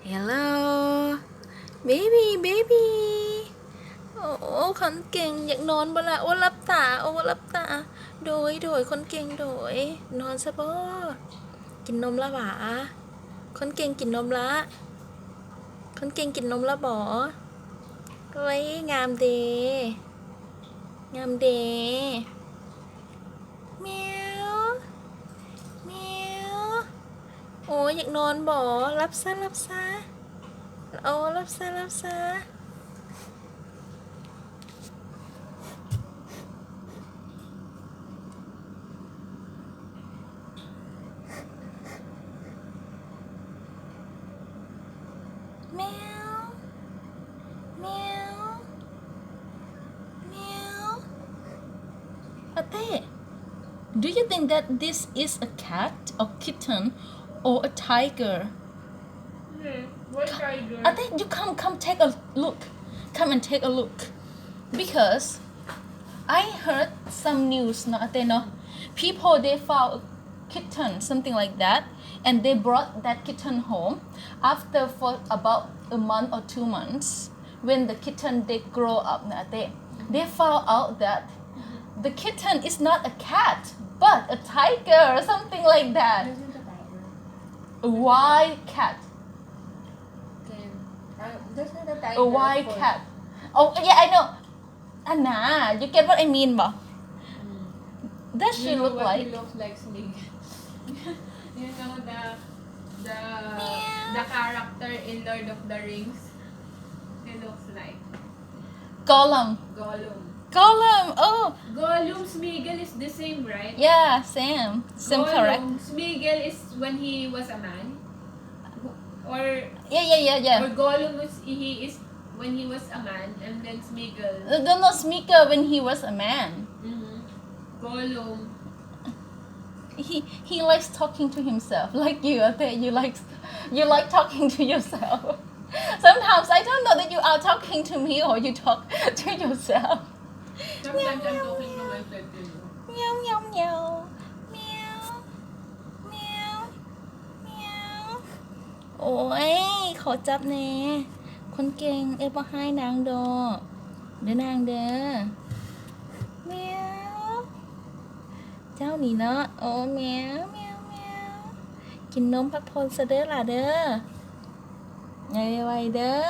Hello baby baby โอ้คนเก่งอยากนอนบ่ละโอ้รับตาโอ้รับตาโดยคนเก่งโดยนอนซะบ่กินนมละหวาคนเก่งกินนมละคนเก่งกินนมละบ่เฮ้ยงามเดงามเดแมวแมวโอ้อยากนอนบ่รับซะโอ้รับซะแมวแมวแมวอาเต้ Do you think that this is a cat or kitten or a tiger? What tiger? I think you come take a look. Come and take a look. Because I heard some news, no, no. People they found a kitten, something like that, and they brought that kitten home. After for about a month or 2 months, when the kitten they grow up, they found out that the kitten is not a cat, but a tiger or something like that. This is a tiger. A white cat. Okay. This is a tiger. A white cat. Oh yeah, I know. Anna, you get what I mean, ba? Does she You know look what like? He looks like Snig. You know the Meow. the character in Lord of the Rings. He looks like Gollum. Gollum. Gollum. Oh, Gollum Smeagol is the same, right? yeah, same. Same correct. Gollum Smeagol is when he was a man, or Yeah. or Gollum is when he was a man, and then Smeagol. No, Smeagol when he was a man. Mm-hmm. Gollum. He likes talking to himself, like you. I think you like talking to yourself. Sometimes I don't know that you are talking to me or you talk to yourself. Sometimes I'm talking to myself, you know. Meow meow meow meow meow meow โอ้ยขอจับแน่คนเก่งเอ้ยบ่ให้นางดอกเด้อนางเด้อแมวเจ้านี่เนาะโอ้แมวกินนมพักผ่อนซะเด้อล่ะเด้อไว้เด้อ